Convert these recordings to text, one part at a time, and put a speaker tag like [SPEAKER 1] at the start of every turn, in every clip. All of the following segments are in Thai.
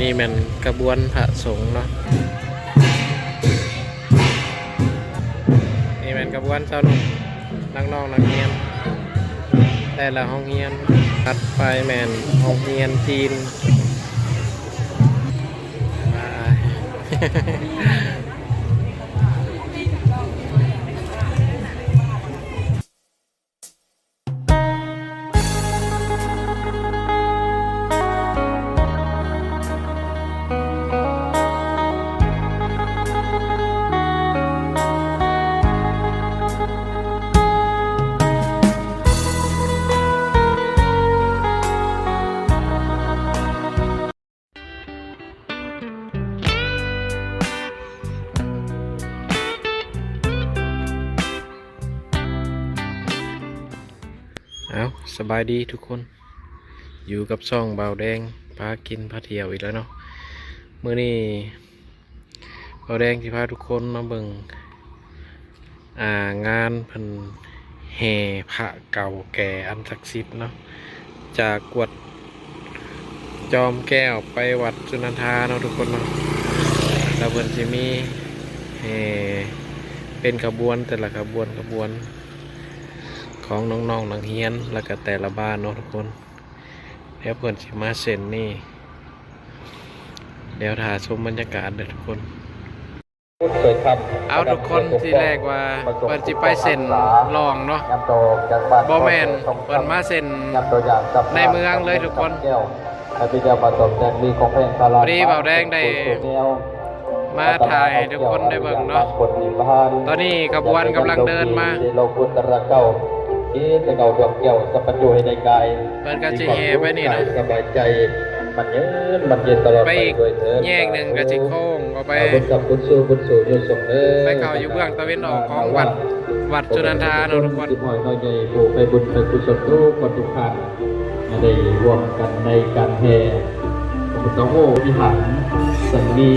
[SPEAKER 1] นี่มันกระบวนพระสงฆ์เนาะนี่มันกระบวนเจ้าหนุ่มนักน้องนักเรียนแต่ละห้องเรียนตัดไปแมนห้องเรียนจีนเอาสบายดีทุกคนอยู่กับช่องเบาแดงพากินพาเที่ยวอีกแล้วเนาะมื้อนี้เบาแดงที่พาทุกคนมาเบิ่งงานเพิ่นแห่พระเก่าแก่อันศักดิ์สิทธิ์เนาะจากวัดจอมแก้วไปวัดสุนันทาเนาะทุกคนเนาะแล้วเพิ่นสิมีแห่เป็นขบวนแต่ละขบวนของน้องๆนักเรียนแล้วก็แต่ละบ้านเนาะทุกคนแล้วเพิ่นสิมาเซ็นนี่เดี๋ยวถ่ายชมบรรยากาศเด้อทุกคนเอาทุกคนที่แรกว่าเพิ่นสิไปเซ็นลองเนาะบ่แม่นเพิ่นมาเซ็นในเมืองเลยทุกคนพอดีเบาแดงได้มาถ่ายทุกคนได้เบิ่งเนาะตอนนี้ขบวนกำลังเดินมา
[SPEAKER 2] ที่จะเก่าดวงเกี่ยวจะบรรจุให้ในกาย
[SPEAKER 1] เปิดกระจิเฮไปนี่นะ
[SPEAKER 2] สบายใจมันเย็นตลอด
[SPEAKER 1] ไปอีกแยกหนึ่งกระจิโค้งก็ไป
[SPEAKER 2] บุญกับบุญสู่ยุสง
[SPEAKER 1] ไปเก่าอยู่เบื้องตะวันออกของวัดจุนันทาเนาะทุกคน
[SPEAKER 2] ที่พ่อน้อยใหญ่ผู้ไปบุญไปกุศลทุกคนทุกท่านได้ร่วมกันในการแห่พระพุทธโธวิหารสันนี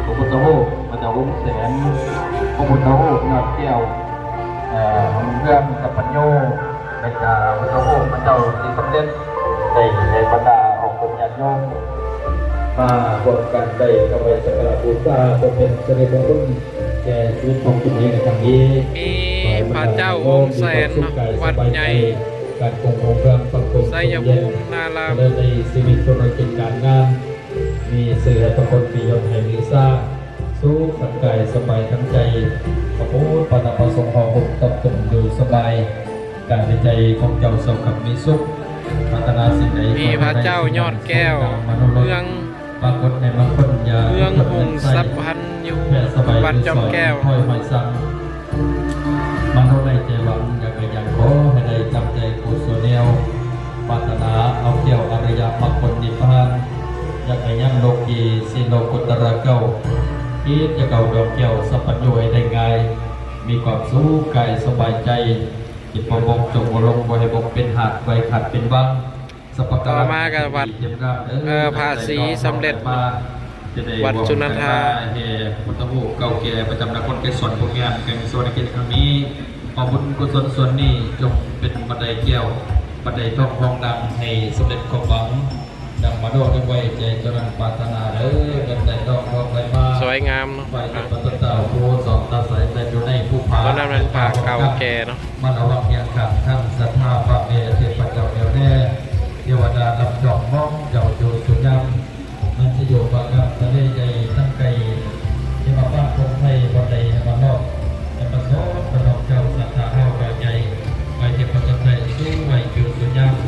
[SPEAKER 2] พระพุทธโธมาจากวงแสนพระพุทธโธยอดแก้วเรื่องกับปัญโยในการพระองค์พระเจ้าที่สำเร็จในบรรดาองค์ญาติโยมมาร่วมกันได้ทำไมสักการะบูชาเป็นสิริมงคลแก่ชีวิตของคุณเองในครั้งนี้
[SPEAKER 1] มีพระเจ้าองค์แสนวัดใหญ่
[SPEAKER 2] การคงองค์พระสังฆ
[SPEAKER 1] ไสยภูมินาราม
[SPEAKER 2] ในชีวิตธุรกิจการงานมีเสือตะคนปียนแห่งลิซ่าสู้สังกายสบายทั้งใจพระพุทธปฏิปัสสงฆ์หกตับตุ่มอยู่สบายการในใจของเจ้าสงบมีสุขพัฒนาสิ่งใด
[SPEAKER 1] มีพระเจ้ายอดแก้วเมือง
[SPEAKER 2] ปรากฏในมรรคปัญญา
[SPEAKER 1] เมืองหงสัพพันอยู่วัดจอมแก้ว
[SPEAKER 2] คอยหอยสั่งมนุษย์ในใจหวังอยากอย่างขอให้ได้จำใจกุศลเนียวปรารถนาเอาเกี่ยวอริยมรรคผลนิพพานอยากให้ยังโลกีสิโลกุตระเก้าคิดจะเก่าดอกแก้วสัพพัญญูให้ได้ง่ายมีความสุขกายสบายใจจิตประมงจงวลงบริบกเป็นหาดไวขัดเป็นวังสัพพะ
[SPEAKER 1] ต่อมากับวัดภาษีสำเร็จวัดจุนันทา
[SPEAKER 2] พุทธภูมิเก่าแก่ประจำนครเกษรพวกงานแก่งโซนเกษครั้งนี้ขอบุญกุศลส่วนนี้จงเป็นบันไดแก้วบันไดทองทองดังให้สำเร็จความหวังดังมาด้วยไว้ใจจรัญปรารถนาเด้อกันใจต้องรอไปมา
[SPEAKER 1] สวยงาม
[SPEAKER 2] ไฟเป็นประตูเต่าผู้สองตาใสแต่อยู่ในผู้ผา
[SPEAKER 1] ก็นั่นเป็นผาเก่าแก่เนาะ
[SPEAKER 2] มันเอาวังยังขัดทั้งศรัทธาพระเมตเทพเจ้าเดียวแน่เทวดาลำจอกมองเจ้าโยสุญญ์มันจะอยู่ประกับทะเลใจทั้งไกลที่มาบ้านคนไทยวันใดมานอกจะประสบประดอกเจ้าศรัทธาเอากระใจไปเทพเจ้าใจสู้ไว้คือสุญญ์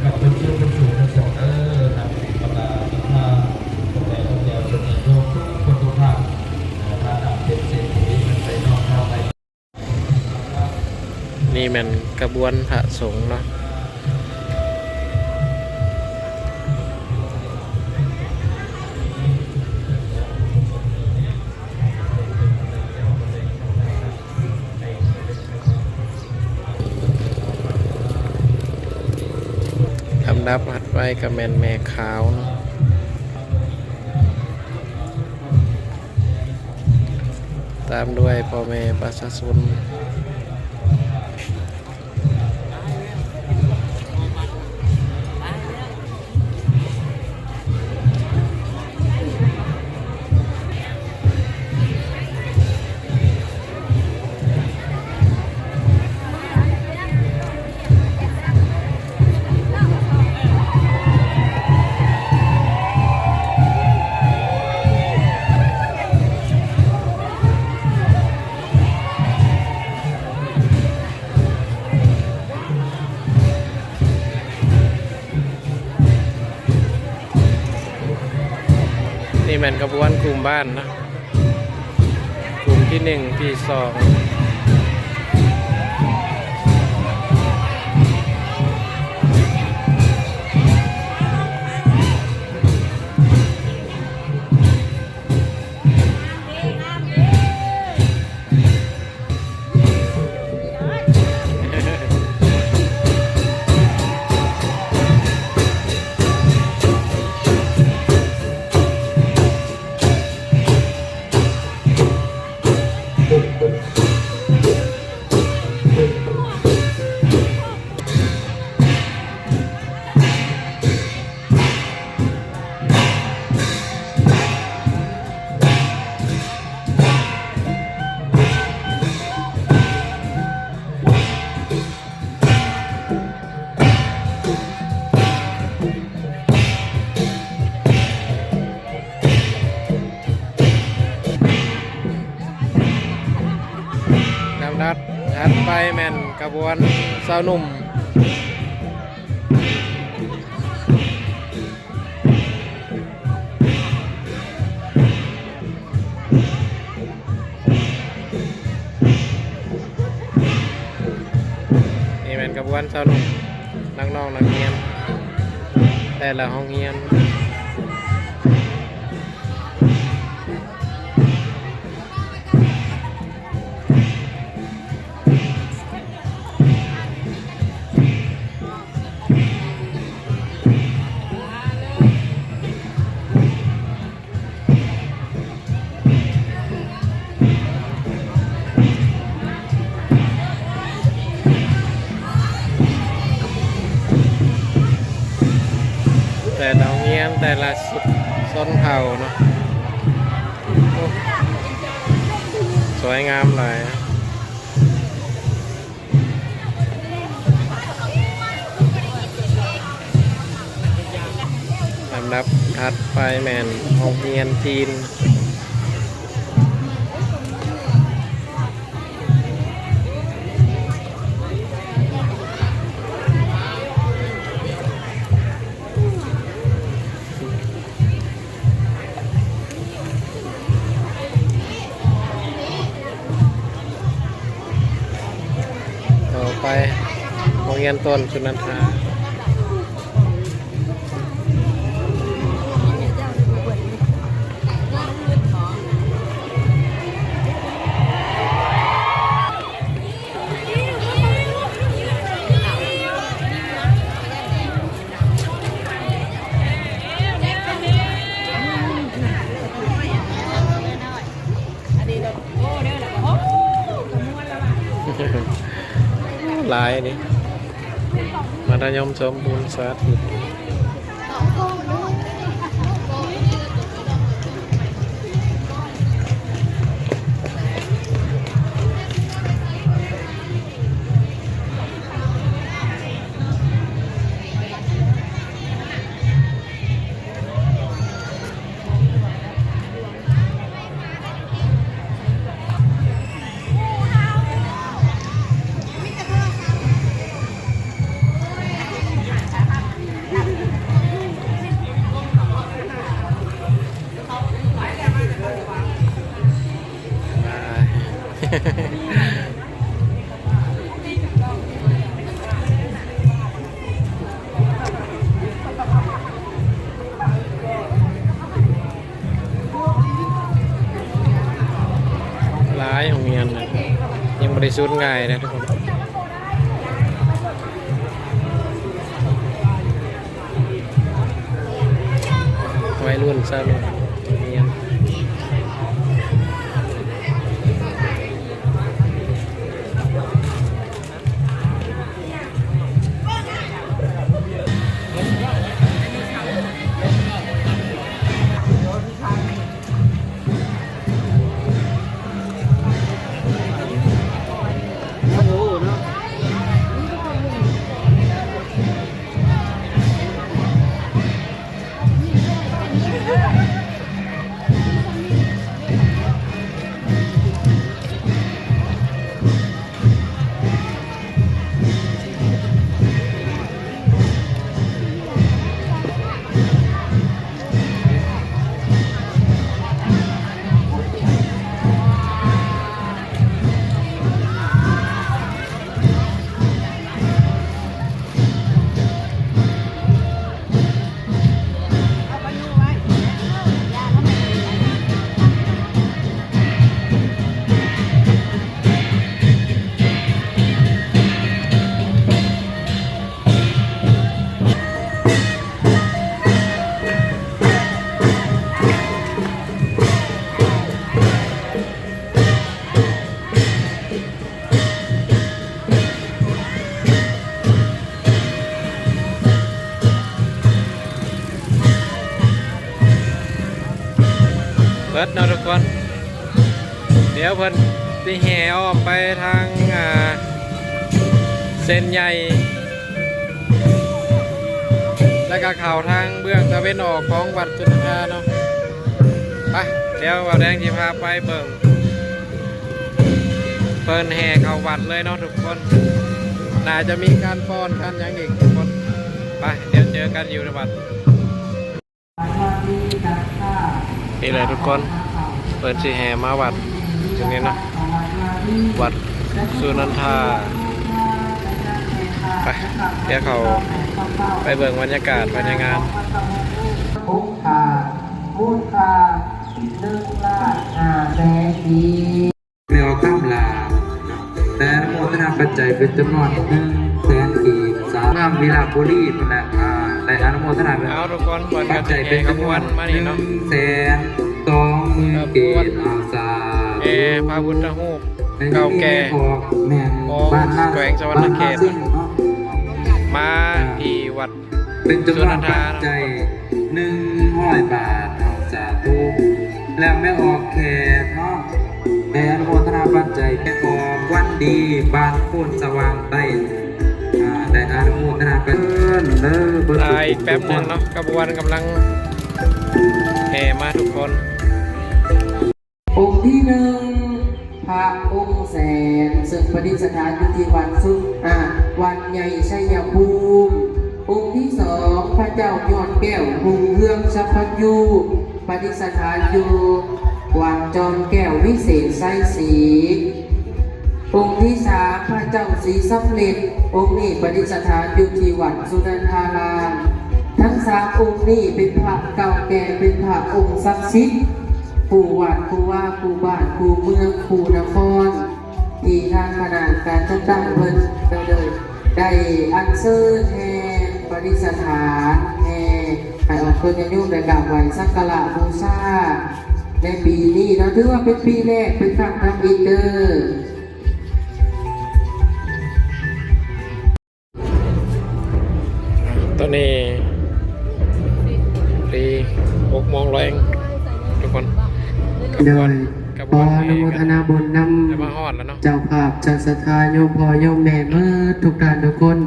[SPEAKER 2] กับคนชื่อคนสูงทั้งสองทำประกาศศรัทธาคนใดคนเดียวคนใดโยมคนทุกท่านถ้าทำเป็นสิ่งที่มันไปนอกเข้าไป
[SPEAKER 1] นี่มันกระบวนพระสงฆ์เนาะดับหัดไว้กับแมนแม่ขาวเนาะตามด้วยพ่อแม่ประชาชน แม่นกระบวนกลุ่มบ้านนะกลุ่มที่หนึ่งที่สองลำดับถัดไปแม่นกระบวนสาวหนุ่มนี่แม่นกระบวนสาวหนุ่มนักน้องนักเรียนแต่ละห้องเรียนแต่ละโรงเรียนแต่ละส้นเผ่าเนาะโอ้สวยงามหลายลำดับถัดไปแม่นโรงเรียนจีนต่อไปโรงเรียนต้นสุนันทาหลายนี่มัธยมสมบูรณ์สาธิตหลายโรงเรียนนะยังบริสุทธิ์ง่ายนะทุกคนวัยรุ่นสาวนุ่มเรียน เบิดเนาะทุกคน เดี๋ยวเพิ่นสิแห่อ้อมไปทางเส้นใหญ่ แล้วก็เข่าทางเบื้องตะเวนออกของวัดจุฬาเนาะไปเดี๋ยวว่าแดงจะพาไปเบิ่งเพิ่นแห่เข้าวัดเลยเนาะทุกคนน่าจะมีการฟ้อนกันอย่างอีกทุกคนไปเดี๋ยวเจอกันอยู่ในวัดนี่เลยทุกคนเปิดสิแห่มาวัดตรงนี้นะวัดสุนันทาไปเดี๋ยวเขาไปเบิ่งบรรยากาศภายในงาน
[SPEAKER 3] พุทธาพุทธา1,500,000แสนดี
[SPEAKER 2] เรียกข้ามลาแต่อนุโมทนาปัจจัยเป็นจำนวน100,000 กีบสามงามวิลาบุรีนั่นแหละแต่อนุโมทนาเป็น
[SPEAKER 1] เอาทุกคนเปิด
[SPEAKER 2] ปั
[SPEAKER 1] กั
[SPEAKER 2] จ
[SPEAKER 1] น
[SPEAKER 2] จัย
[SPEAKER 1] เอ
[SPEAKER 2] เป็น
[SPEAKER 1] ข
[SPEAKER 2] จำน
[SPEAKER 1] บ
[SPEAKER 2] ว
[SPEAKER 1] วน นมานี่เนาะ
[SPEAKER 2] 120,000 กีบสา
[SPEAKER 1] พระพุทธรูปเก่าแก่
[SPEAKER 2] แม่น
[SPEAKER 1] ของ
[SPEAKER 2] บ้าน
[SPEAKER 1] แขวงสวรรณเขต มาที่วัด
[SPEAKER 2] เป็นจำนวนปัจจัย100 บาทสาธุแล้วไม่ออกแขกเนาะแต่อนุโมทนาปัจจัยไม่ออกวันดีบ้านโคนสว่างใต้ได้อนุโมทนาปัจจัย
[SPEAKER 1] อีกแป๊บหนึ่งเนาะขบวนกำลังแห่มาทุกคน
[SPEAKER 3] องค์ที่1พระองค์แสนซึ่งประดิษฐานอยู่ที่วัดวัดใหญ่ชัยภูมิองค์ที่2พระเจ้ายอดแก้วหุ่งเรืองสัพพยูประดิษฐานอยู่วัดจอมแก้ววิเศษไสศรีองค์ที่3พระเจ้าศรีสำเร็จองค์นี้ประดิษฐานอยู่ที่วัดสุนันทารามทั้ง3องค์นี้เป็นพระเก่าแก่เป็นพระองค์ศักดิ์สิทธิ์ผู้วัดผู้ว่าผู้บ้านผู้เมืองผู้นครที่ทางคณะการจัดตั้งเพิ่นได้อัญเชิญแห่ประดิษฐานแห่ให้ออกคนยยุ่งได้กราบไหว้สักการะบูชาในปีนี้เนาะถือว่าเป็นปีแรกเป็นครั้งทำอีกเด้อ
[SPEAKER 1] ตอนนี้ตี6 โมงแล้วเองทุกคน
[SPEAKER 3] โดยขออนุโมทนาบุญน
[SPEAKER 1] จะมาฮอดแล้วเนาะ
[SPEAKER 3] ำเจ้าภาพเจ้าศรัทธาโยมพ่อโยมแม่เมื่อทุกท่านทุกคน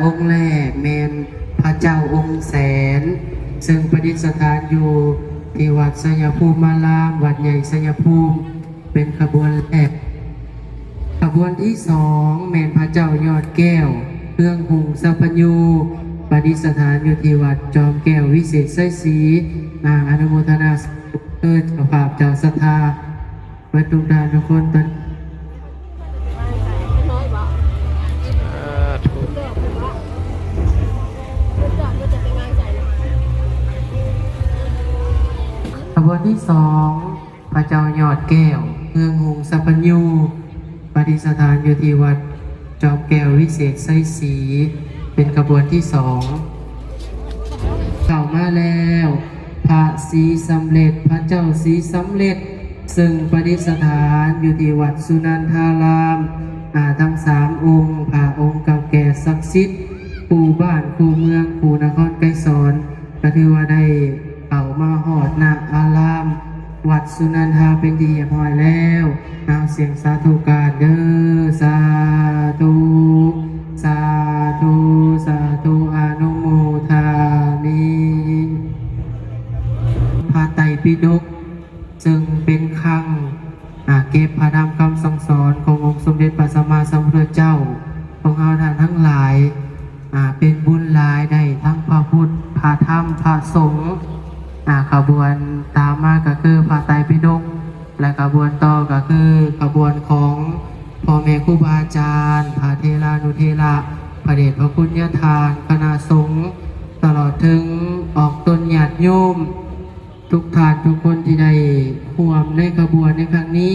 [SPEAKER 3] องค์แรกแมนพระเจ้าองค์แสนซึ่งประดิษฐานอยู่ที่วัดสัญภูมิารามวัดใหญ่สัญภูมิเป็นขบวนแรกขบวนที่2แมนพระเจ้ายอดแก้วเครื่องหุงสัพพยูประดิษฐานอยู่ที่วัดจอมแก้ววิเศษไสศรีอนุโมทนาเจ้าภาพเจ้าศรัทธาไว้ทุกท่านทุกคนตอน
[SPEAKER 1] ถูก
[SPEAKER 3] ขบวนที่2พระเจ้ายอดแก้วเมืองหุงสัพพยูประดิษฐานอยู่ที่วัดจอมแก้ววิเศษไสศรีเป็นขบวนที่2เข้ามาแล้วพระศรีสำเร็จพระเจ้าศรีสำเร็จซึ่งประดิษฐานอยู่ที่วัดสุนันทารามทั้ง3องค์พระองค์เก่าแก่ศักดิ์สิทธิ์ปู่บ้านปู่เมืองปู่นครไกรสอนก็ถือว่าได้เอามาหอดนาอารามวัดสุนันทาเป็นที่เรียบร้อยแล้วเอาเสียงสาธุการเด้อสาธุสาธุสาธุอนุโมทามิพระไตรปิฎกจึงเป็นครั้งเก็บพระธรรมคำสั่งสอนขององค์สมเด็จพระสัมมาสัมพุทธเจ้าของเราท่านทั้งหลายเป็นบุญหลายได้ทั้งพระพุทธพระธรรมพระสงฆ์ขบวนตามมาก็คือพระไตรปิฎกและขบวนต่อก็คือขบวนของพ่อแม่ครูบาอาจารย์พระเทรานุเทระพระเดชพระคุณญาทานคณะสงฆ์ตลอดถึงออกตนญาติโยมทุกท่านทุกคนที่ได้ร่วมในขบวนในครั้งนี้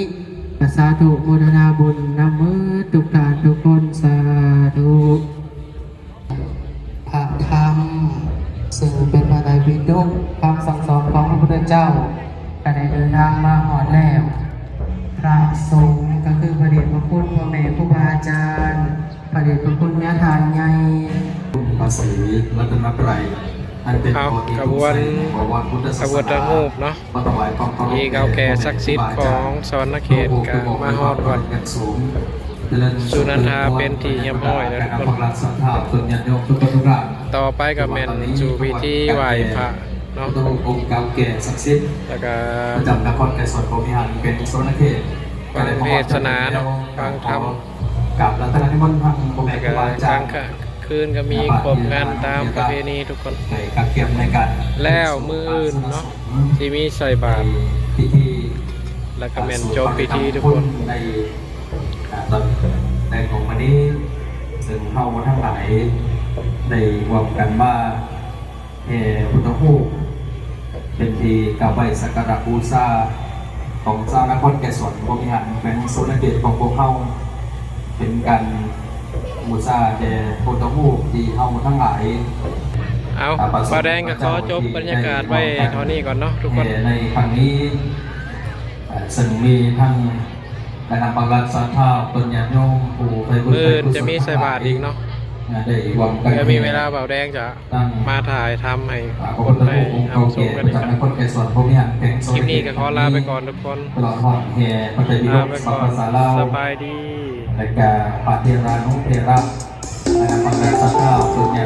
[SPEAKER 3] สาธุโมทนาบุญนำมือทุกท่านทุกคนสาธุพระธรรมซึ่งเป็นพระไตรปิฎกคำสั่งสอนของพระพุทธเจ้าก็ได้เดินทางมาหอดแล้วพระสงฆ์ก็คือพระเดชพระคุณพ่อแม่ครูบาอาจารย์พระเดชพระคุณญาทานใหญ่
[SPEAKER 2] ภาษีรัตนตรัย
[SPEAKER 1] เอากระบวนตะฮูบเนาะที่เก่าแก่ศักดิ์สิทธิ์ของสวรรณเขตก็มาฮอดวัดสุนันทาเป็นที่เยี่ยมห้อยนะทุกคนต่อไปก็แม่นสู่พิธีไหว้พระเนาะ
[SPEAKER 2] องค์เก่าแก่ศักดิ์สิทธิ์
[SPEAKER 1] แล้วก็
[SPEAKER 2] ประจำนครไกรสอนพรหมิหารเป็นสวรรณเขต
[SPEAKER 1] ฟังเทศนาเนาะฟังธรรม
[SPEAKER 2] กับรัตนนิมนต์พระบรม
[SPEAKER 1] แล้ว
[SPEAKER 2] ค
[SPEAKER 1] ก็
[SPEAKER 2] รูบาอาจาร
[SPEAKER 1] กลาง
[SPEAKER 2] ย์
[SPEAKER 1] คืนก็มีครบงานตามประเพณีทุกคน
[SPEAKER 2] ในการเตรียมในการ
[SPEAKER 1] แล้วมื้ออื่นเนาะที่มีใส่บาตร
[SPEAKER 2] พิธี
[SPEAKER 1] แล้วก็แม่นจบพิธีทุกคน
[SPEAKER 2] ในตอนในของวันนี้ซึ่งเข้าทั้งหลายในรวมกันว่าพุทธภูมิเป็นที่กราบไหว้สักการะบูชาของเจ้านครไกรสอนพรหมิหารเป็นสวรรณเขตของพวกเขาเป็นการบูชาแด่พุทธภูมิที่เข้าทั้งหลาย
[SPEAKER 1] เอาป้าแดงก็ขอจบบรรยากาศไว้เท่านี้ก่อนเนาะทุกคน
[SPEAKER 2] ในครั้งนี้ซึ่งมีทั้งคณะบางรัฐสันทาต้นยานโยมปู่ไปบุญ
[SPEAKER 1] มื้ออื่นจะมีใส่บาตรอีกเนาะ
[SPEAKER 2] ได้รวมกัน
[SPEAKER 1] เดี๋ยวมีเวลาเบาแดงจะมาถ่ายทำให้
[SPEAKER 2] พระ
[SPEAKER 1] ค
[SPEAKER 2] พุท
[SPEAKER 1] น
[SPEAKER 2] ธ
[SPEAKER 1] ได้
[SPEAKER 2] รูปองค์
[SPEAKER 1] รับ
[SPEAKER 2] เก่า
[SPEAKER 1] ชม
[SPEAKER 2] แก่
[SPEAKER 1] กัน
[SPEAKER 2] ประ
[SPEAKER 1] อีกค
[SPEAKER 2] จำน
[SPEAKER 1] รั้ง
[SPEAKER 2] ครไกรสอนพรหมิหารแห่ง
[SPEAKER 1] คลิปนี้ก็ขอลาไปก่อนทุกคน
[SPEAKER 2] ตลอดหอดแห่พระเจ้าอยู่
[SPEAKER 1] ลาไป
[SPEAKER 2] สัพ
[SPEAKER 1] ก่อน
[SPEAKER 2] พะสาลาว
[SPEAKER 1] สบายดี
[SPEAKER 2] และก็พระเทรานุเทระคณะบางรัฐสันทาต้นย